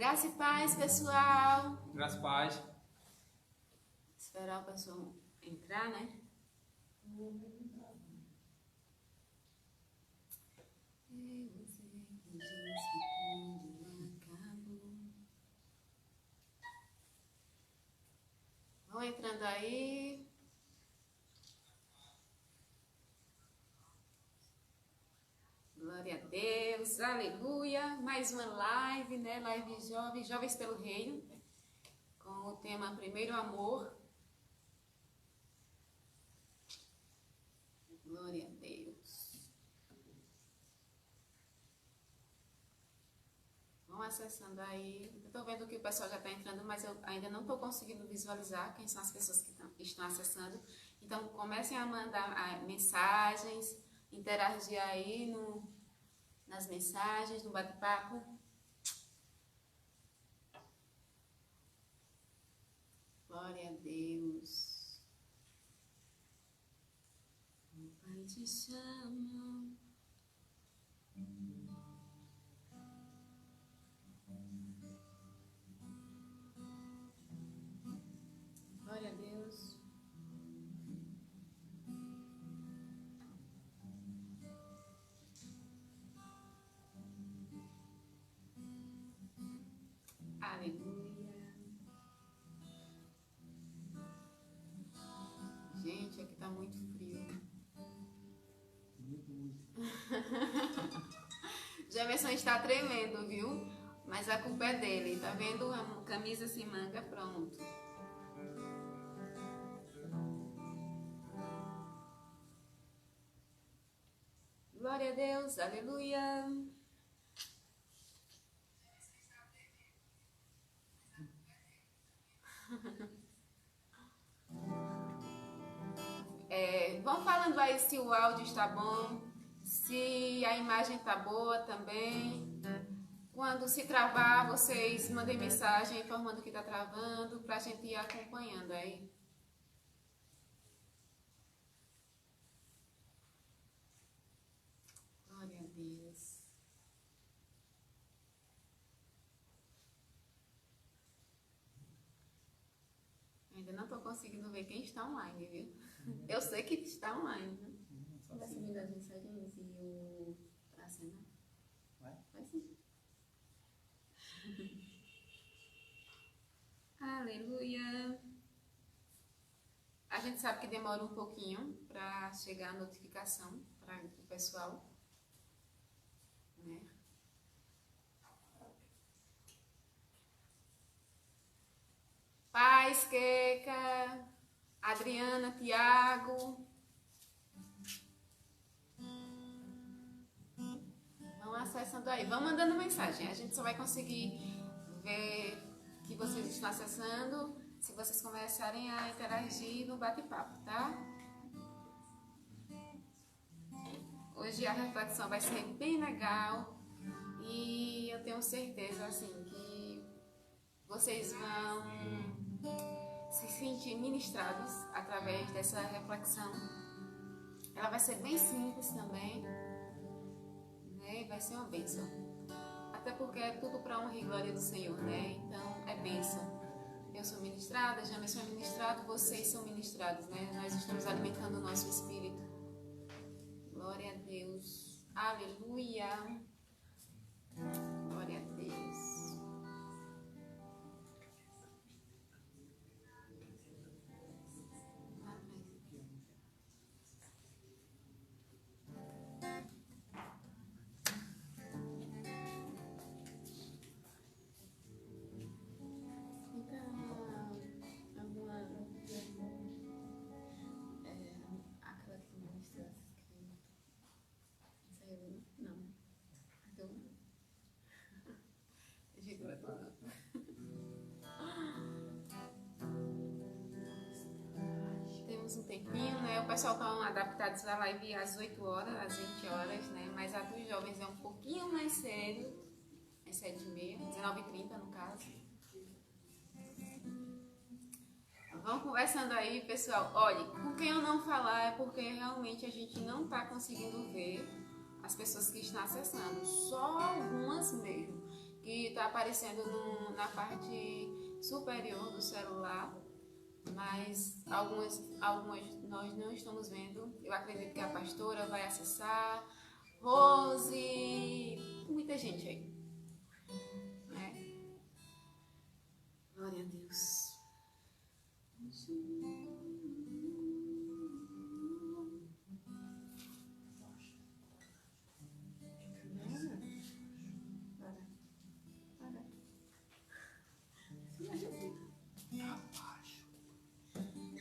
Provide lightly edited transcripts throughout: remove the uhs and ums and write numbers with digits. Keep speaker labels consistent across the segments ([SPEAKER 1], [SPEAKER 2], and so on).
[SPEAKER 1] Graça e paz, pessoal.
[SPEAKER 2] Graças a paz.
[SPEAKER 1] Esperar o pessoal entrar, né? Vão entrando aí. Glória a Deus, aleluia. Mais uma live, né? Live Jovens pelo Reino, com o tema Primeiro Amor. Glória a Deus. Vão acessando aí. Eu tô vendo que o pessoal já está entrando, mas eu ainda não estou conseguindo visualizar quem são as pessoas que estão acessando. Então, comecem a mandar mensagens, interagir aí nas mensagens, no bate-papo. Glória a Deus. O Pai te chama. Glória a Deus. Aleluia. Gente, aqui tá muito frio. Jefferson está tremendo, viu? Mas a culpa é dele. Tá vendo? A camisa sem manga, pronto. Glória a Deus, aleluia. Vão falando aí se o áudio está bom, se a imagem está boa também. Quando se travar, vocês mandem mensagem informando que está travando, para a gente ir acompanhando aí. Glória a Deus. Ainda não estou conseguindo ver quem está online, viu? Eu sei que está online, né? Vai subindo as mensagens e o... pra cena. Vai sim. Aleluia. A gente sabe que demora um pouquinho para chegar a notificação para o pessoal, né? Paz, Queca, Adriana, Tiago. Vão acessando aí, vão mandando mensagem. A gente só vai conseguir ver que vocês estão acessando se vocês começarem a interagir no bate-papo, tá? Hoje a reflexão vai ser bem legal e eu tenho certeza, assim, que vocês vão se sentir ministrados através dessa reflexão. Ela vai ser bem simples também, né? Vai ser uma bênção. Até porque é tudo para honra e glória do Senhor, né? Então é bênção. Eu sou ministrada, Jamerson é ministrado, vocês são ministrados, né? Nós estamos alimentando o nosso espírito. Glória a Deus. Aleluia. Glória a Deus. Temos um tempinho, né? O pessoal estão adaptados à live às 8 horas, às 20 horas, né? Mas a dos jovens é um pouquinho mais cedo, é 7h30, 19h30 no caso. Vão conversando aí, pessoal. Olha, com quem eu não falar é porque realmente a gente não está conseguindo ver as pessoas que estão acessando, só algumas mesmo. que está aparecendo na parte superior do celular, mas algumas nós não estamos vendo. Eu acredito que a pastora vai acessar, Rose, muita gente aí, né? Glória a Deus.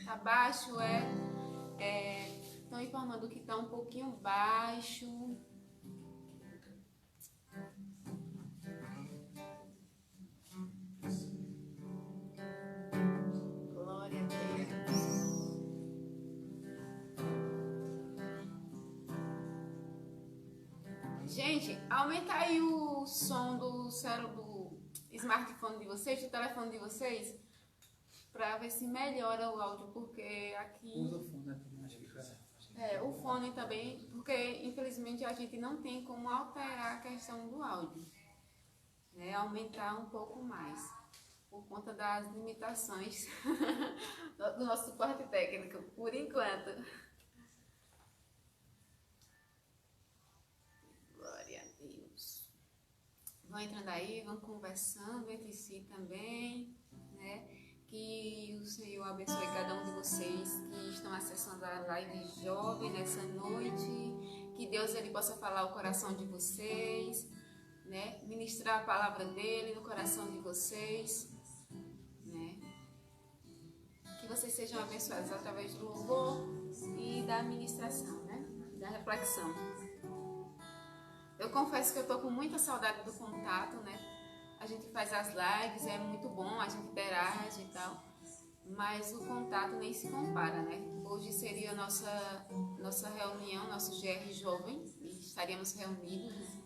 [SPEAKER 1] Abaixo estão informando que está um pouquinho baixo. Glória a Deus. Gente, aumenta aí o som do smartphone de vocês, do telefone de vocês, para ver se melhora o áudio, porque aqui...
[SPEAKER 2] Usa o fone, né? Acho que
[SPEAKER 1] o fone também, porque infelizmente a gente não tem como alterar a questão do áudio, né? Aumentar um pouco mais, por conta das limitações do nosso suporte técnico, por enquanto. Glória a Deus. Vão entrando aí, vão conversando entre si também, né? Que o Senhor abençoe cada um de vocês que estão acessando a live jovem nessa noite. Que Deus ele possa falar o coração de vocês, né? Ministrar a palavra dele no coração de vocês, né? Que vocês sejam abençoados através do louvor e da ministração, né? Da reflexão. Eu confesso que eu tô com muita saudade do contato, né? A gente faz as lives, é muito bom, a gente interage e tal, mas o contato nem se compara, né? Hoje seria a nossa reunião, nosso GR Jovem, e estaríamos reunidos, né?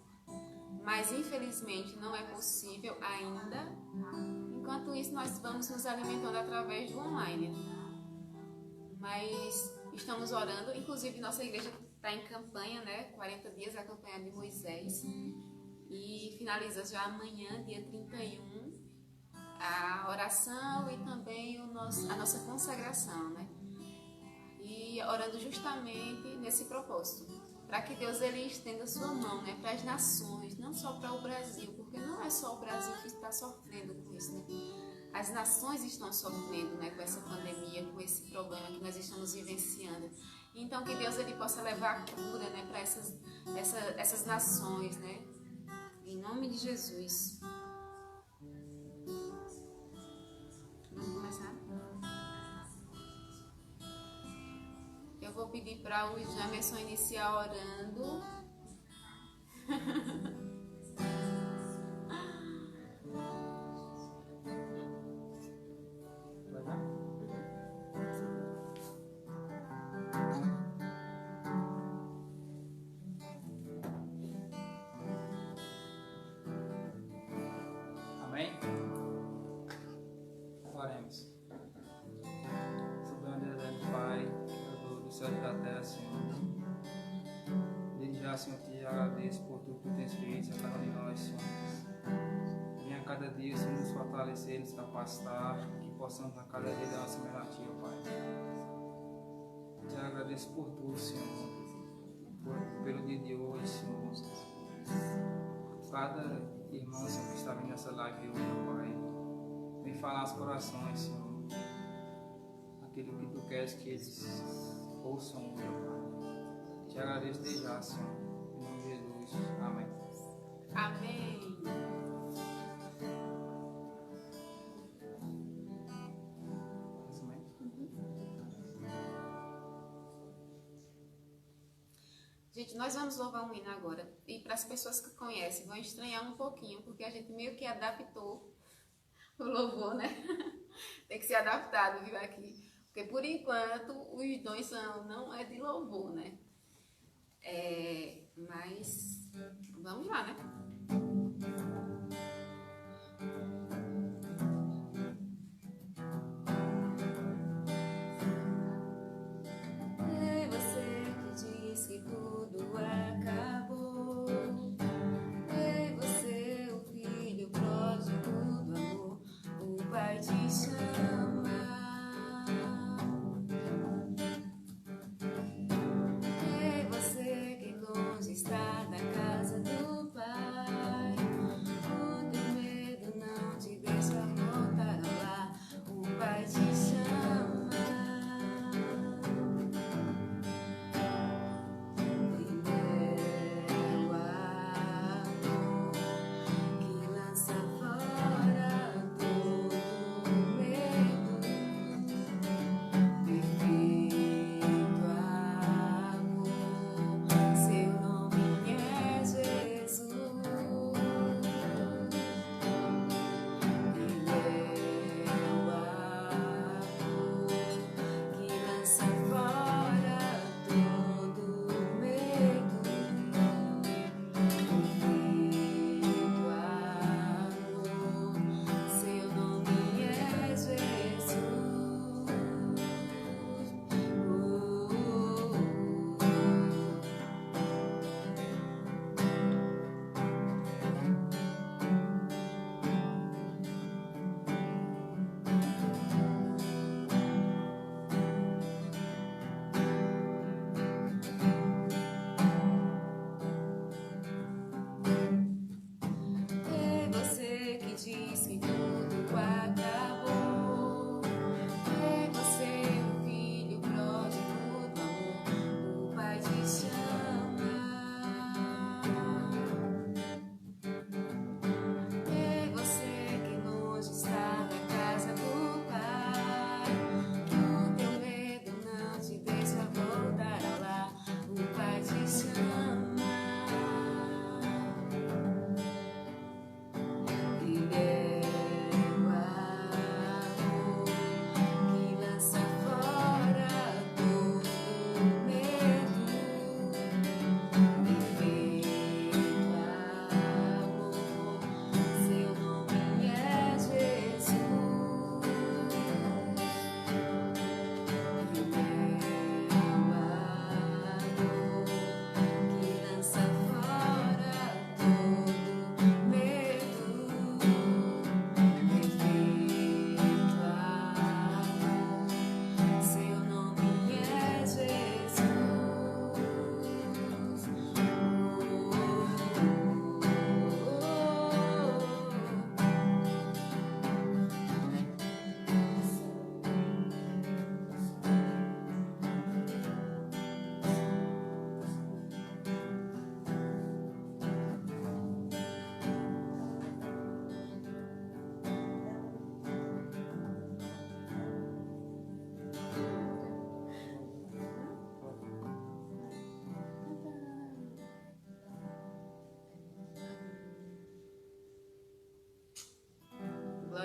[SPEAKER 1] Mas infelizmente não é possível ainda. Enquanto isso, nós vamos nos alimentando através do online. Mas estamos orando, inclusive nossa igreja está em campanha, né? 40 dias, a campanha de Moisés. E finaliza já amanhã, dia 31, a oração e também a nossa consagração, né? E orando justamente nesse propósito, para que Deus ele estenda a sua mão, né, para as nações, não só para o Brasil, porque não é só o Brasil que está sofrendo com isso, né? As nações estão sofrendo, né, com essa pandemia, com esse problema que nós estamos vivenciando. Então que Deus ele possa levar a cura, né, para essas nações, né? Em nome de Jesus. Vamos começar? Eu vou pedir para o Jamerson iniciar orando.
[SPEAKER 2] vai dar? Amém? Oremos. Soberano Deus, eterno Pai, Criador do céu e da terra, Senhor. Desde já, Senhor, te agradeço por tudo que tu tens feito a cada um de nós, Senhor. Venha a cada dia, Senhor, nos fortalecer, nos capacitar, que possamos a cada dia dar nossa melhor a Ti, ó Pai. Te agradeço por tudo, Senhor. Pelo dia de hoje, Senhor. Cada irmão, Senhor, que está vendo nessa live hoje, ó Pai. Vem falar aos corações, Senhor. Aquilo que tu queres que eles ouçam, meu Pai. Te agradeço desde já, Senhor. Em nome de Jesus. Amém.
[SPEAKER 1] Amém. Gente, nós vamos louvar um hino agora. E para as pessoas que conhecem, vão estranhar um pouquinho, porque a gente meio que adaptou o louvor, né? Tem que ser adaptado, viu, aqui. Porque por enquanto os dons não é de louvor, né? Mas vamos lá, né? É você que diz que tudo acabou. É você o filho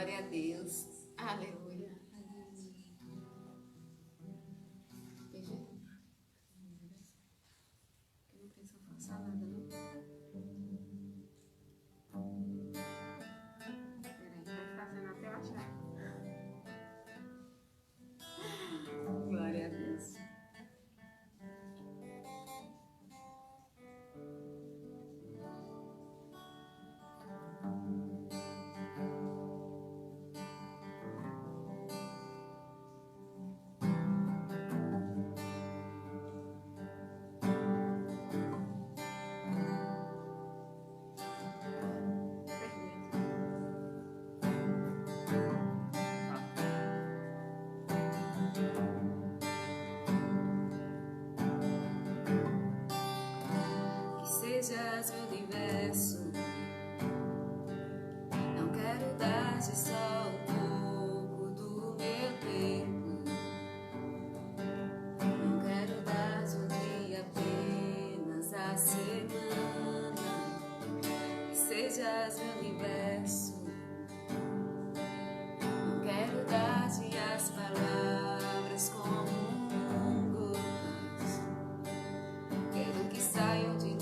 [SPEAKER 1] Glória a Deus. Aleluia. Veja. Eu não penso em falar nada, não. Peraí, vai fazendo até eu achar. Glória a Deus. Sejas meu universo, não quero dar-te só um pouco do meu tempo, não quero dar-te um dia apenas a semana. Que sejas meu universo, não quero dar-te as palavras como gotas, quero que saiam de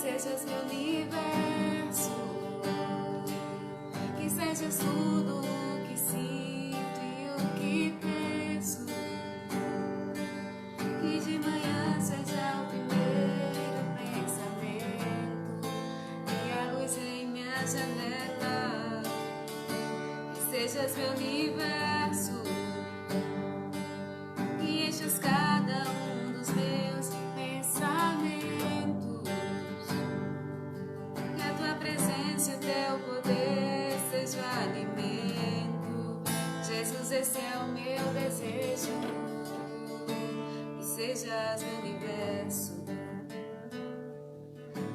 [SPEAKER 1] sejas meu universo, que sejas tudo o que sinto e o que penso, que de manhã seja o primeiro pensamento e a luz em minha janela, que sejas meu universo, que enches cada um dos meus pensamentos. Presença e teu poder seja o alimento. Jesus, esse é o meu desejo. Que sejas meu universo.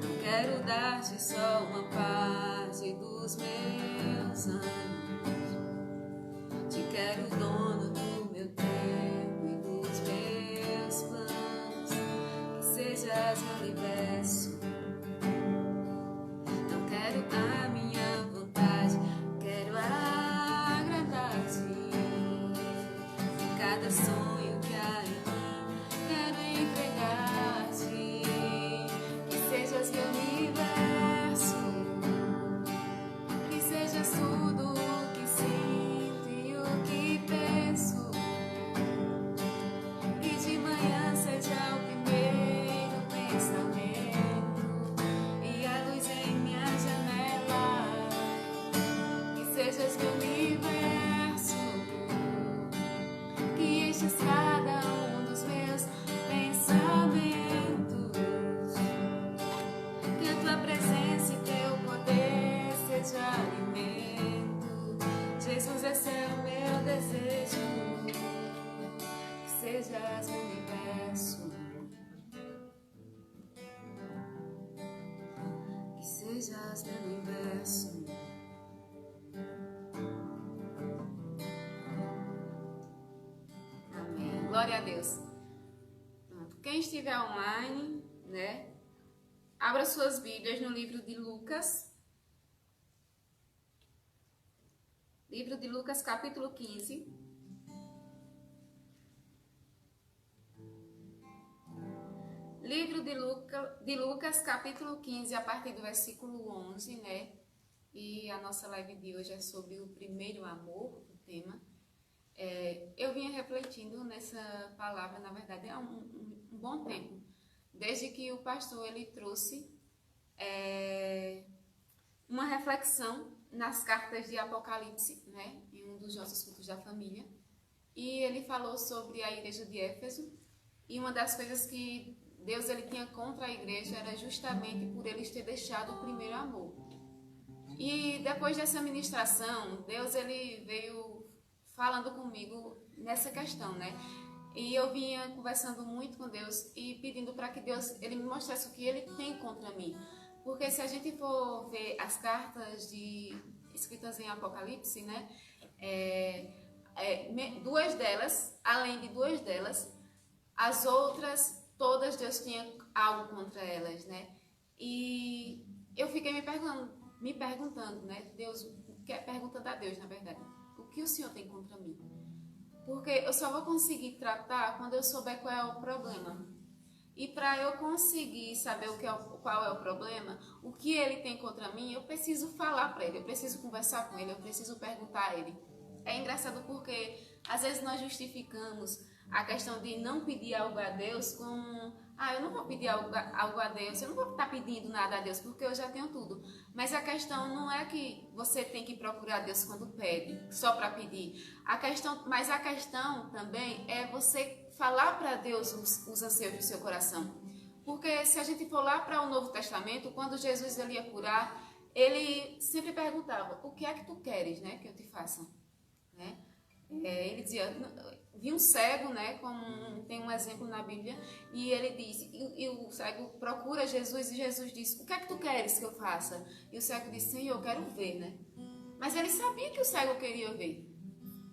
[SPEAKER 1] Não quero dar-te só uma parte dos meus anos. Te quero dono do meu tempo e dos meus planos. Que sejas meu universo. A minha vontade, quero agradar-te. Em cada sonho que há em mim, quero entregar-te. Que sejas meu universo, que sejas tudo o que sinto e o que penso. E de manhã seja o primeiro pensamento e a luz em minha janela, que sejas meu universo, que enches cada um dos meus pensamentos, que a tua presença e teu poder seja alimento. Jesus, esse é o meu desejo, que sejas meu universo. Sejas meu universo. Amém. Glória a Deus. Pronto. Quem estiver online, né? Abra suas Bíblias no livro de Lucas. Livro de Lucas, capítulo 15. Livro de Lucas, capítulo 15, a partir do versículo 11, né? E a nossa live de hoje é sobre o primeiro amor, o tema. Eu vinha refletindo nessa palavra, na verdade, há um bom tempo. Desde que o pastor, ele trouxe uma reflexão nas cartas de Apocalipse, né? Em um dos nossos cultos da família. E ele falou sobre a igreja de Éfeso. E uma das coisas que Deus ele tinha contra a igreja era justamente por eles ter deixado o primeiro amor. E depois dessa ministração, Deus ele veio falando comigo nessa questão, né? E eu vinha conversando muito com Deus e pedindo para que Deus ele me mostrasse o que ele tem contra mim. Porque se a gente for ver as cartas escritas em Apocalipse, né? Duas delas, além de duas delas, as outras, todas Deus tinha algo contra elas, né? E eu fiquei me perguntando, né? Perguntando a Deus, na verdade, o que o Senhor tem contra mim? Porque eu só vou conseguir tratar quando eu souber qual é o problema. E para eu conseguir saber qual é o problema, o que ele tem contra mim, eu preciso falar para ele, eu preciso conversar com ele, eu preciso perguntar a ele. É engraçado porque às vezes nós justificamos a questão de não pedir algo a Deus com... eu não vou pedir algo a Deus, eu não vou estar pedindo nada a Deus porque eu já tenho tudo. Mas a questão não é que você tem que procurar Deus quando pede, só para pedir. Mas a questão também é você falar para Deus os anseios do seu coração. Porque se a gente for lá para o Novo Testamento, quando Jesus ele ia curar, ele sempre perguntava, o que é que tu queres, né, que eu te faça? Né? Ele dizia, vi um cego, né, como tem um exemplo na Bíblia, e ele diz, e o cego procura Jesus, e Jesus diz, o que é que tu queres que eu faça? E o cego disse, Senhor, eu quero ver, né? Mas ele sabia que o cego queria ver,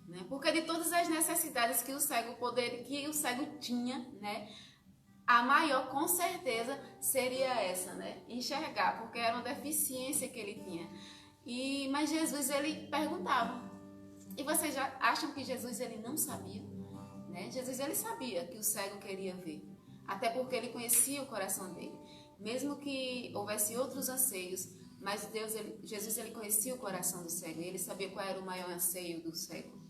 [SPEAKER 1] né? Porque de todas as necessidades que o cego tinha, né, a maior com certeza seria essa, né? Enxergar, porque era uma deficiência que ele tinha. Mas Jesus ele perguntava. E vocês já acham que Jesus ele não sabia? Né? Jesus ele sabia que o cego queria ver, até porque ele conhecia o coração dele. Mesmo que houvesse outros anseios, mas Jesus ele conhecia o coração do cego e ele sabia qual era o maior anseio do cego.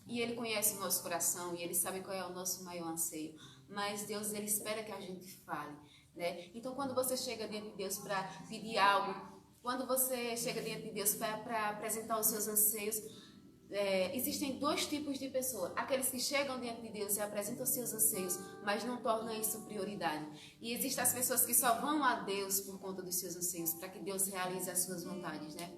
[SPEAKER 1] E ele conhece o nosso coração e ele sabe qual é o nosso maior anseio. Mas Deus ele espera que a gente fale, né? Então quando você chega diante de Deus para pedir algo, quando você chega diante de Deus para apresentar os seus anseios, existem dois tipos de pessoas. Aqueles que chegam diante de Deus e apresentam seus anseios, mas não tornam isso prioridade. E existem as pessoas que só vão a Deus por conta dos seus anseios, para que Deus realize as suas vontades, né?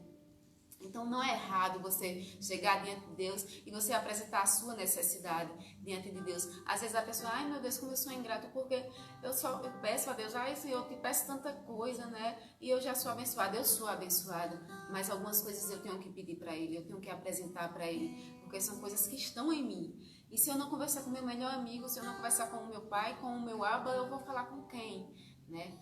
[SPEAKER 1] Então não é errado você chegar diante de Deus e você apresentar a sua necessidade diante de Deus. Às vezes a pessoa, ai meu Deus, como eu sou ingrato, porque eu peço a Deus, ai Senhor, eu te peço tanta coisa, né? E eu já sou abençoada, eu sou abençoada. Mas algumas coisas eu tenho que pedir para Ele, eu tenho que apresentar para Ele, porque são coisas que estão em mim. E se eu não conversar com o meu melhor amigo, se eu não conversar com o meu pai, com o meu Abba, eu vou falar com quem, né?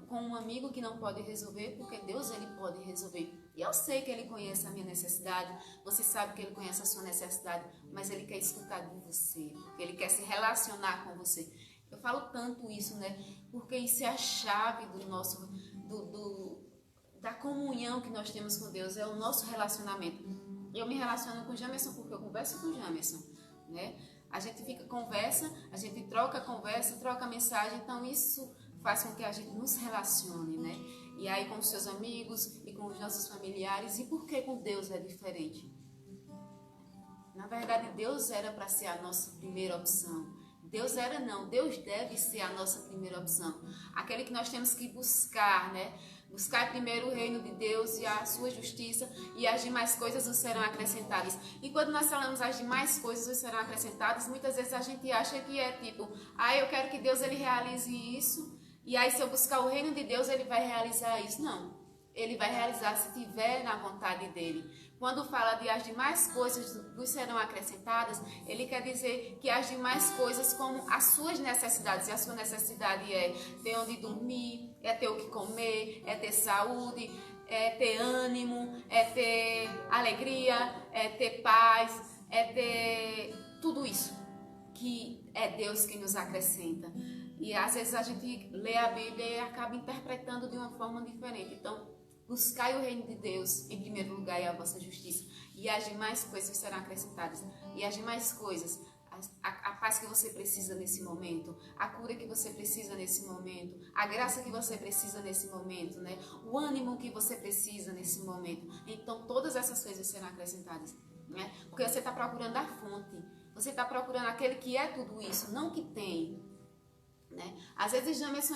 [SPEAKER 1] Com um amigo que não pode resolver, porque Deus ele pode resolver. E eu sei que Ele conhece a minha necessidade, você sabe que Ele conhece a sua necessidade, mas Ele quer escutar de você, porque Ele quer se relacionar com você. Eu falo tanto isso, né? Porque isso é a chave do nosso, da comunhão que nós temos com Deus, é o nosso relacionamento. Eu me relaciono com o Jamerson porque eu converso com o Jamerson, né? A gente conversa, a gente troca mensagem, então isso faz com que a gente nos relacione, né? E aí com os seus amigos e com os nossos familiares. E por que com Deus é diferente? Na verdade, Deus era para ser a nossa primeira opção. Deus deve ser a nossa primeira opção. Aquele que nós temos que buscar, né? Buscar primeiro o reino de Deus e a sua justiça, e as demais coisas nos serão acrescentadas. E quando nós falamos as demais coisas nos serão acrescentadas, muitas vezes a gente acha que é tipo, eu quero que Deus ele realize isso, e aí se eu buscar o reino de Deus, ele vai realizar isso. Não, ele vai realizar se tiver na vontade dele. Quando fala de as demais coisas nos serão acrescentadas, ele quer dizer que as demais coisas como as suas necessidades, e a sua necessidade é ter onde dormir, é ter o que comer, é ter saúde, é ter ânimo, é ter alegria, é ter paz, é ter tudo isso, que é Deus que nos acrescenta. E às vezes a gente lê a Bíblia e acaba interpretando de uma forma diferente. Então, buscai o reino de Deus em primeiro lugar e a vossa justiça, e as demais coisas serão acrescentadas. E as demais coisas, a paz que você precisa nesse momento, a cura que você precisa nesse momento, a graça que você precisa nesse momento, né? O ânimo que você precisa nesse momento. Então, todas essas coisas serão acrescentadas, né? Porque você está procurando a fonte, você está procurando aquele que é tudo isso, não que tem, né? Às vezes Jamerson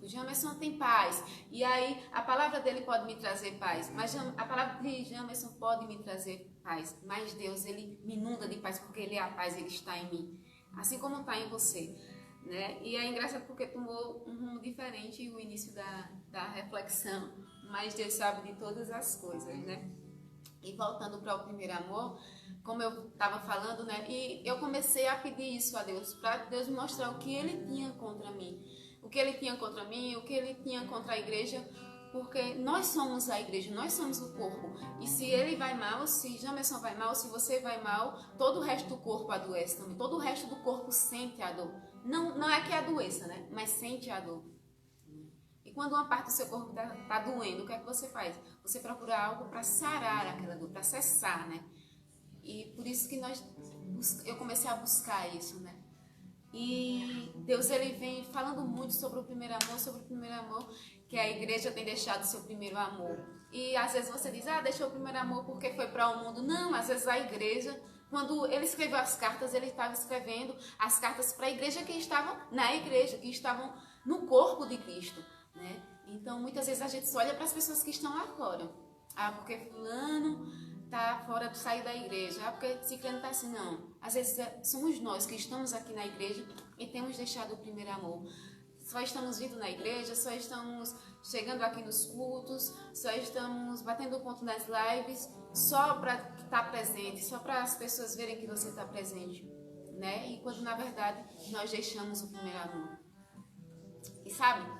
[SPEAKER 1] Jamerson tem paz, e aí a palavra dele pode me trazer paz, mas a palavra de Jamerson pode me trazer paz, mas Deus ele me inunda de paz, porque ele é a paz, ele está em mim, assim como está em você, né? E é engraçado porque tomou um rumo diferente o início da reflexão, mas Deus sabe de todas as coisas, né? E voltando para o primeiro amor, como eu estava falando, né? E eu comecei a pedir isso a Deus, para Deus me mostrar o que Ele tinha contra mim. O que Ele tinha contra mim, o que Ele tinha contra a igreja, porque nós somos a igreja, nós somos o corpo. E se ele vai mal, se Jamerson vai mal, se você vai mal, todo o resto do corpo adoece também. Todo o resto do corpo sente a dor. Não é que adoeça, né? Mas sente a dor. E quando uma parte do seu corpo tá doendo, o que é que você faz? Você procura algo para sarar aquela dor, para cessar, né? E por isso que eu comecei a buscar isso, né? E Deus, ele vem falando muito sobre o primeiro amor, que a igreja tem deixado seu primeiro amor. E às vezes você diz, deixou o primeiro amor porque foi para o mundo. Não, às vezes a igreja, quando ele escreveu as cartas, ele estava escrevendo as cartas para a igreja que estavam na igreja, que estavam no corpo de Cristo, né? Então, muitas vezes a gente só olha para as pessoas que estão lá fora. Porque fulano tá fora de sair da igreja, porque ciclano tá assim, não. Às vezes somos nós que estamos aqui na igreja e temos deixado o primeiro amor. Só estamos vindo na igreja, só estamos chegando aqui nos cultos, só estamos batendo ponto nas lives, só para estar presente, só para as pessoas verem que você está presente, né? E quando na verdade nós deixamos o primeiro amor. E sabe,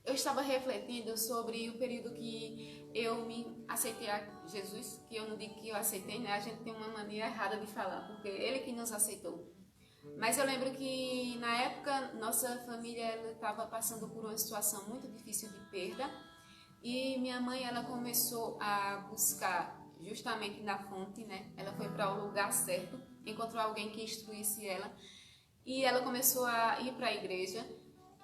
[SPEAKER 1] eu estava refletindo sobre o período que eu me aceitei a Jesus, que eu não digo que eu aceitei, né? A gente tem uma mania errada de falar, porque ele que nos aceitou. Mas eu lembro que na época nossa família estava passando por uma situação muito difícil de perda e minha mãe ela começou a buscar justamente na fonte, né? Ela foi para o lugar certo, encontrou alguém que instruísse ela e ela começou a ir para a igreja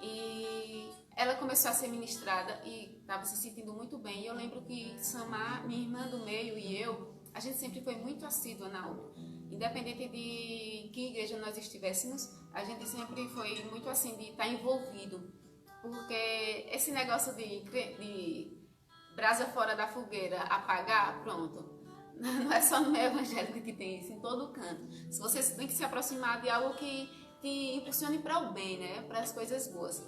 [SPEAKER 1] e ela começou a ser ministrada e estava se sentindo muito bem. E eu lembro que Samar, minha irmã do meio e eu, a gente sempre foi muito assídua na obra. Independente de que igreja nós estivéssemos, a gente sempre foi muito assim de estar envolvido. Porque esse negócio de brasa fora da fogueira, apagar, pronto. Não é só no meio evangélico que tem isso, em todo canto. Se você tem que se aproximar de algo que te impulsione para o bem, né? Para as coisas boas.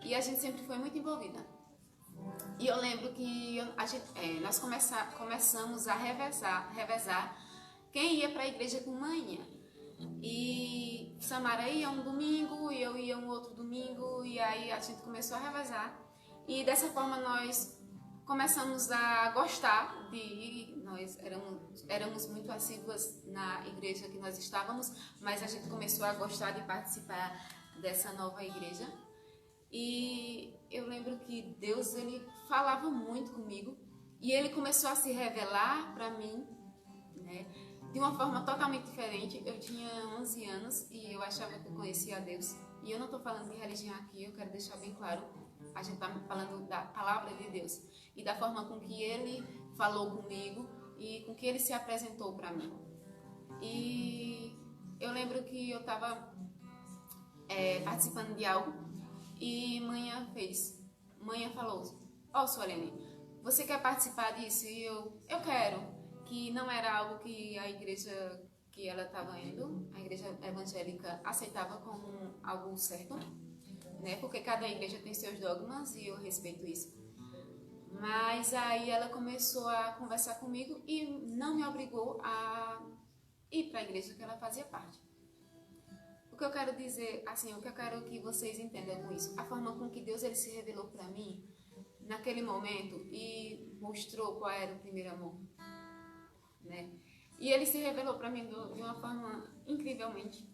[SPEAKER 1] E a gente sempre foi muito envolvida. E eu lembro que nós começamos a revezar quem ia para a igreja com manhã. E Samara ia um domingo e eu ia um outro domingo. E aí a gente começou a revezar. E dessa forma nós começamos a gostar de ir. Nós éramos muito assíduas na igreja que nós estávamos, mas a gente começou a gostar de participar dessa nova igreja. E eu lembro que Deus, ele falava muito comigo e ele começou a se revelar para mim, né, de uma forma totalmente diferente. Eu tinha 11 anos e eu achava que eu conhecia a Deus. E eu não estou falando de religião aqui, eu quero deixar bem claro. A gente está falando da palavra de Deus e da forma com que ele falou comigo e com que ele se apresentou para mim. E eu lembro que eu estava participando de algo. E Manhã falou, Suelene, você quer participar disso? E eu quero, que não era algo que a igreja que ela estava indo, a igreja evangélica, aceitava como algo certo, né? Porque cada igreja tem seus dogmas e eu respeito isso. Mas aí ela começou a conversar comigo e não me obrigou a ir para a igreja que ela fazia parte. O que eu quero dizer, assim, o que eu quero que vocês entendam com isso, a forma com que Deus ele se revelou para mim naquele momento e mostrou qual era o primeiro amor, né? E ele se revelou para mim de uma forma incrivelmente.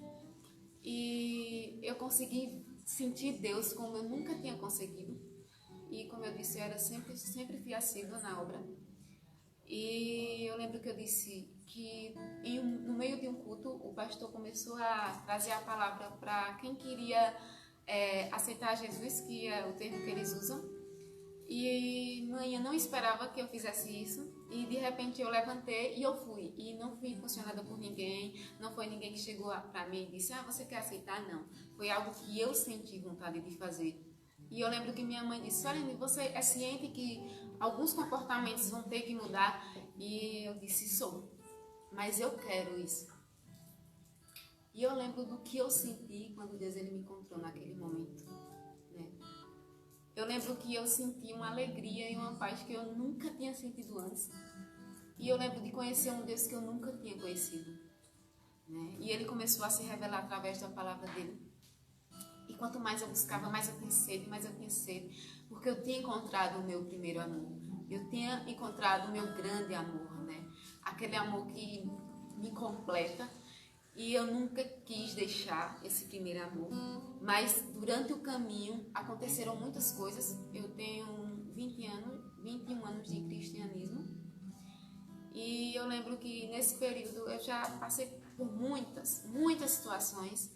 [SPEAKER 1] E eu consegui sentir Deus como eu nunca tinha conseguido. E como eu disse, eu era sempre fui assídua na obra. E eu lembro que eu disse que no meio de um culto o pastor começou a trazer a palavra para quem queria aceitar Jesus, que é o termo que eles usam. E Manhã não esperava que eu fizesse isso e de repente eu levantei e eu fui. E não fui impulsionada por ninguém, não foi ninguém que chegou para mim e disse, você quer aceitar? Não, foi algo que eu senti vontade de fazer. E eu lembro que minha mãe disse, olha, você é ciente que alguns comportamentos vão ter que mudar? E eu disse, sou, mas eu quero isso. E eu lembro do que eu senti quando Deus ele me encontrou naquele momento, né? Eu lembro que eu senti uma alegria e uma paz que eu nunca tinha sentido antes. E eu lembro de conhecer um Deus que eu nunca tinha conhecido, né? E ele começou a se revelar através da palavra dele. E quanto mais eu buscava, mais eu tinha sede, mais eu tinha sede. Porque eu tinha encontrado o meu primeiro amor. Eu tinha encontrado o meu grande amor, né? Aquele amor que me completa. E eu nunca quis deixar esse primeiro amor. Mas durante o caminho aconteceram muitas coisas. Eu tenho 21 anos de cristianismo. E eu lembro que nesse período eu já passei por muitas situações.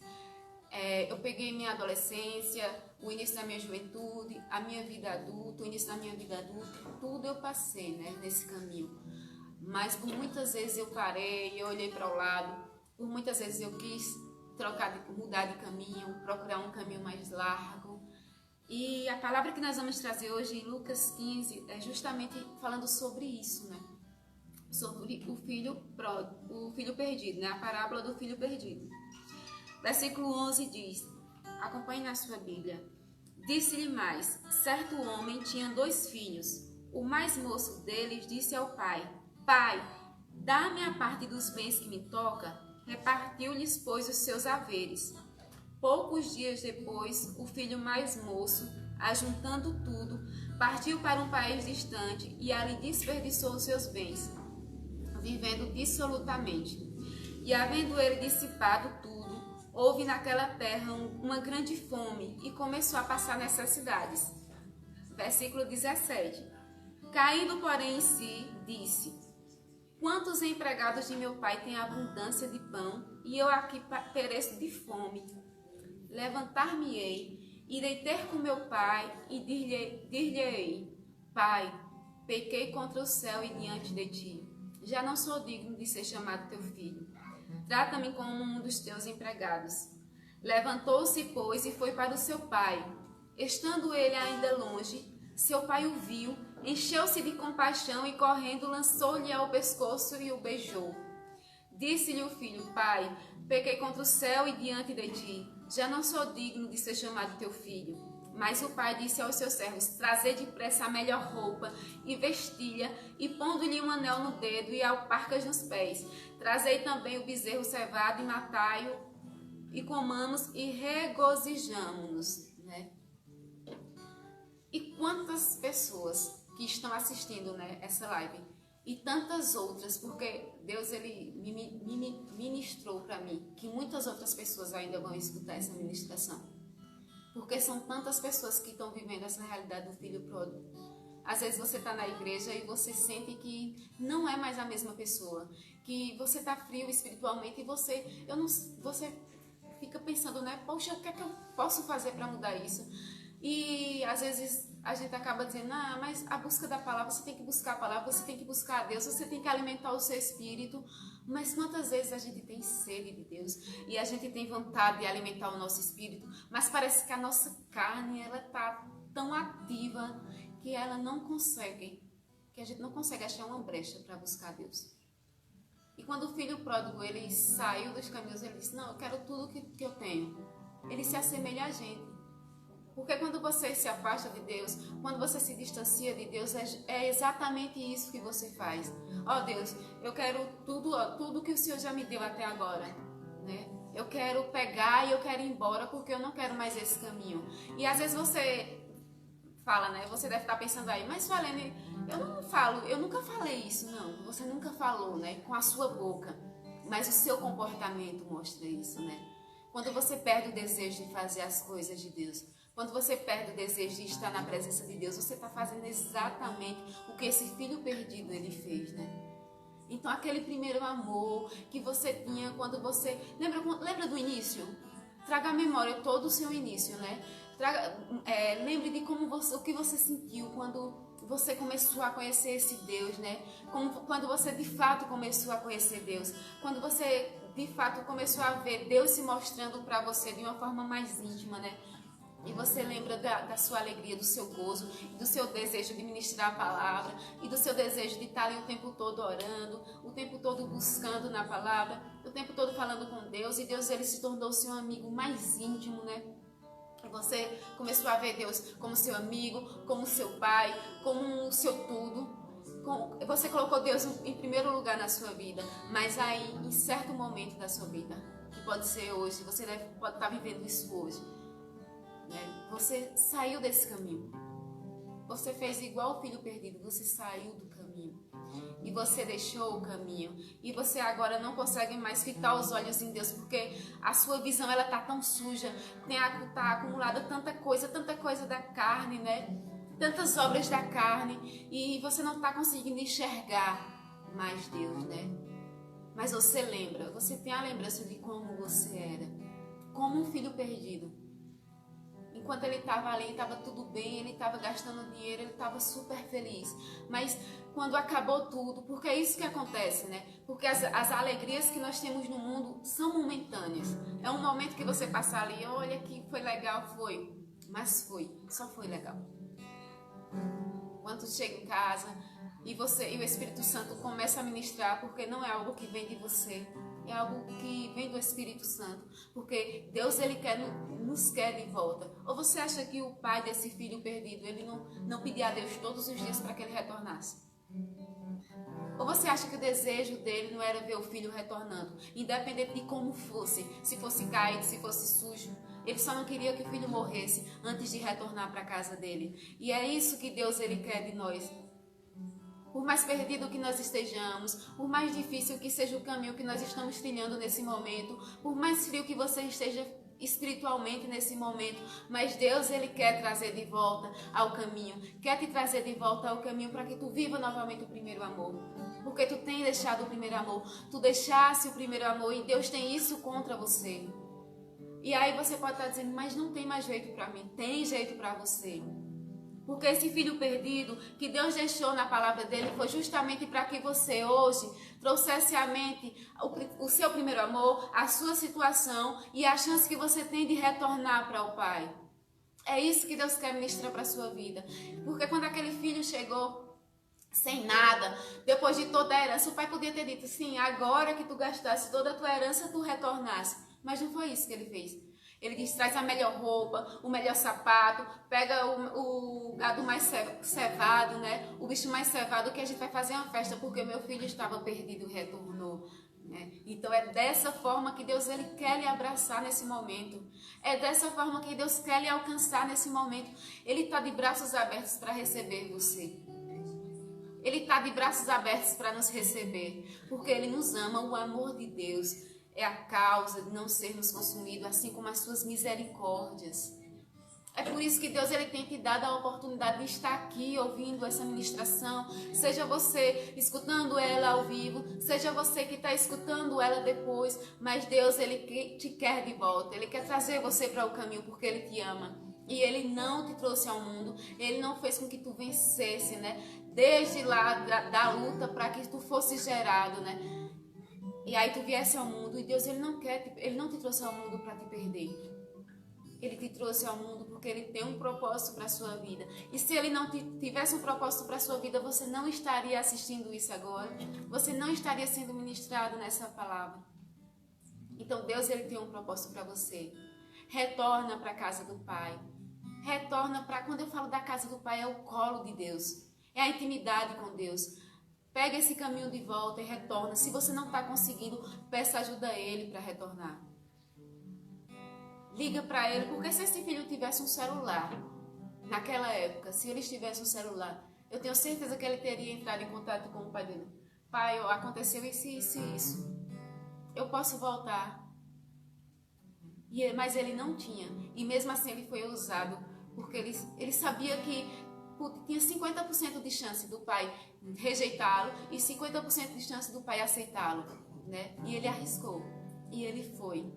[SPEAKER 1] Eu peguei minha adolescência, o início da minha juventude, a minha vida adulta, o início da minha vida adulta, tudo eu passei, né, nesse caminho. Mas por muitas vezes eu parei, eu olhei para o lado, por muitas vezes eu quis mudar de caminho, procurar um caminho mais largo. E a palavra que nós vamos trazer hoje em Lucas 15 é justamente falando sobre isso, né? Sobre o filho perdido, né? A parábola do filho perdido. Versículo 11 diz, acompanhe na sua Bíblia. Disse-lhe mais, certo homem tinha 2 filhos. O mais moço deles disse ao pai, Pai, dá-me a parte dos bens que me toca. Repartiu-lhes, pois, os seus haveres. Poucos dias depois, o filho mais moço, ajuntando tudo, partiu para um país distante e ali desperdiçou os seus bens, vivendo dissolutamente. E havendo ele dissipado tudo, houve naquela terra uma grande fome e começou a passar necessidades. Versículo 17. Caindo, porém, em si, disse, quantos empregados de meu pai têm abundância de pão e eu aqui pereço de fome? Levantar-me-ei, irei ter com meu pai e dir-lhe-ei, Pai, pequei contra o céu e diante de ti. Já não sou digno de ser chamado teu filho. Trata-me como um dos teus empregados. Levantou-se, pois, e foi para o seu pai. Estando ele ainda longe, seu pai o viu, encheu-se de compaixão e, correndo, lançou-lhe ao pescoço e o beijou. Disse-lhe o filho, Pai, pequei contra o céu e diante de ti. Já não sou digno de ser chamado teu filho. Mas o pai disse aos seus servos, trazei depressa a melhor roupa e vestilha, e pondo-lhe um anel no dedo e alparcas nos pés. Trazei também o bezerro cevado e matai-o, e comamos e regozijamo-nos. Né? E quantas pessoas que estão assistindo, né, essa live, e tantas outras, porque Deus ele ministrou para mim, que muitas outras pessoas ainda vão escutar essa ministração. Porque são tantas pessoas que estão vivendo essa realidade do filho pródigo. Às vezes você está na igreja e você sente que não é mais a mesma pessoa. Que você está frio espiritualmente e você fica pensando, né? Poxa, o que é que eu posso fazer para mudar isso? E às vezes a gente acaba dizendo, mas a busca da palavra, você tem que buscar a palavra, você tem que buscar a Deus, você tem que alimentar o seu espírito. Mas quantas vezes a gente tem sede de Deus e a gente tem vontade de alimentar o nosso espírito, mas parece que a nossa carne ela está tão ativa que ela não consegue, que a gente não consegue achar uma brecha para buscar Deus. E quando o filho pródigo ele saiu dos caminhos, ele disse, não, eu quero tudo que eu tenho. Ele se assemelha a gente. Porque quando você se afasta de Deus, quando você se distancia de Deus, é exatamente isso que você faz. Ó Deus, eu quero tudo que o Senhor já me deu até agora, né? Eu quero pegar e eu quero ir embora porque eu não quero mais esse caminho. E às vezes você fala, né? Você deve estar pensando aí, mas Valene, eu nunca falei isso, não. Você nunca falou, né? Com a sua boca. Mas o seu comportamento mostra isso, né? Quando você perde o desejo de fazer as coisas de Deus, quando você perde o desejo de estar na presença de Deus, você está fazendo exatamente o que esse filho perdido ele fez, né? Então aquele primeiro amor que você tinha quando você... Lembra do início? Traga à memória todo o seu início, né? Lembre de o que você sentiu quando você começou a conhecer esse Deus, né? Quando você de fato começou a conhecer Deus. Quando você de fato começou a ver Deus se mostrando para você de uma forma mais íntima, né? E você lembra da sua alegria, do seu gozo, do seu desejo de ministrar a palavra e do seu desejo de estar ali o tempo todo orando, o tempo todo buscando na palavra, o tempo todo falando com Deus. E Deus ele se tornou seu amigo mais íntimo, né? Você começou a ver Deus como seu amigo, como seu pai, como o seu tudo. Você colocou Deus em primeiro lugar na sua vida, mas aí em certo momento da sua vida, que pode ser hoje, pode estar vivendo isso hoje, né? Você saiu desse caminho. Você fez igual o filho perdido, você saiu do caminho. E você deixou o caminho. E você agora não consegue mais fitar os olhos em Deus, porque a sua visão ela tá tão suja, tá acumulada tanta coisa da carne, né? Tantas obras da carne, e você não tá conseguindo enxergar mais Deus, né? Mas você lembra, você tem a lembrança de como você era, como um filho perdido. Enquanto ele estava ali, estava tudo bem, ele estava gastando dinheiro, ele estava super feliz. Mas quando acabou tudo, porque é isso que acontece, né? Porque as alegrias que nós temos no mundo são momentâneas. É um momento que você passa ali, olha que foi legal, foi. Mas só foi legal. Quando chega em casa e o Espírito Santo começa a ministrar, porque não é algo que vem de você, é algo que vem do Espírito Santo, porque Deus ele nos quer de volta. Ou você acha que o pai desse filho perdido, ele não pedia a Deus todos os dias para que ele retornasse? Ou você acha que o desejo dele não era ver o filho retornando, independente de como fosse, se fosse caído, se fosse sujo? Ele só não queria que o filho morresse antes de retornar para a casa dele. E é isso que Deus ele quer de nós. Por mais perdido que nós estejamos, por mais difícil que seja o caminho que nós estamos trilhando nesse momento, por mais frio que você esteja espiritualmente nesse momento, mas Deus ele quer trazer de volta ao caminho, quer te trazer de volta ao caminho para que tu viva novamente o primeiro amor. Porque tu tem deixado o primeiro amor, tu deixasse o primeiro amor e Deus tem isso contra você. E aí você pode estar dizendo, mas não tem mais jeito para mim. Tem jeito para você. Porque esse filho perdido que Deus deixou na palavra dele foi justamente para que você hoje trouxesse à mente o seu primeiro amor, a sua situação e a chance que você tem de retornar para o Pai. É isso que Deus quer ministrar para a sua vida. Porque quando aquele filho chegou sem nada, depois de toda a herança, o pai podia ter dito, sim, agora que tu gastasse toda a tua herança, tu retornasse. Mas não foi isso que ele fez. Ele diz, traz a melhor roupa, o melhor sapato, pega o gado mais cevado, né? O bicho mais cevado que a gente vai fazer uma festa porque meu filho estava perdido e retornou. Né? Então é dessa forma que Deus ele quer lhe abraçar nesse momento. É dessa forma que Deus quer lhe alcançar nesse momento. Ele está de braços abertos para receber você. Ele está de braços abertos para nos receber. Porque Ele nos ama, o amor de Deus é a causa de não sermos consumidos, assim como as suas misericórdias. É por isso que Deus ele tem te dado a oportunidade de estar aqui ouvindo essa ministração, seja você escutando ela ao vivo, seja você que está escutando ela depois, mas Deus ele te quer de volta, Ele quer trazer você para o caminho porque Ele te ama. E Ele não te trouxe ao mundo, Ele não fez com que tu vencesse, né? Desde lá da luta para que tu fosse gerado, né? E aí tu viesse ao mundo e Deus ele não te trouxe ao mundo para te perder. Ele te trouxe ao mundo porque Ele tem um propósito para a sua vida. E se Ele não tivesse um propósito para a sua vida, você não estaria assistindo isso agora. Você não estaria sendo ministrado nessa palavra. Então Deus ele tem um propósito para você. Retorna para a casa do Pai. Retorna para, quando eu falo da casa do Pai, é o colo de Deus. É a intimidade com Deus. Pega esse caminho de volta e retorna. Se você não está conseguindo, peça ajuda a Ele para retornar. Liga para Ele, porque se esse filho tivesse um celular, naquela época, se ele tivesse um celular, eu tenho certeza que ele teria entrado em contato com o pai dele. Pai, aconteceu isso, isso e isso. Eu posso voltar. Mas ele não tinha. E mesmo assim ele foi usado, porque ele sabia que tinha 50% de chance do pai rejeitá-lo e 50% de chance do pai aceitá-lo, né? E ele arriscou, e ele foi,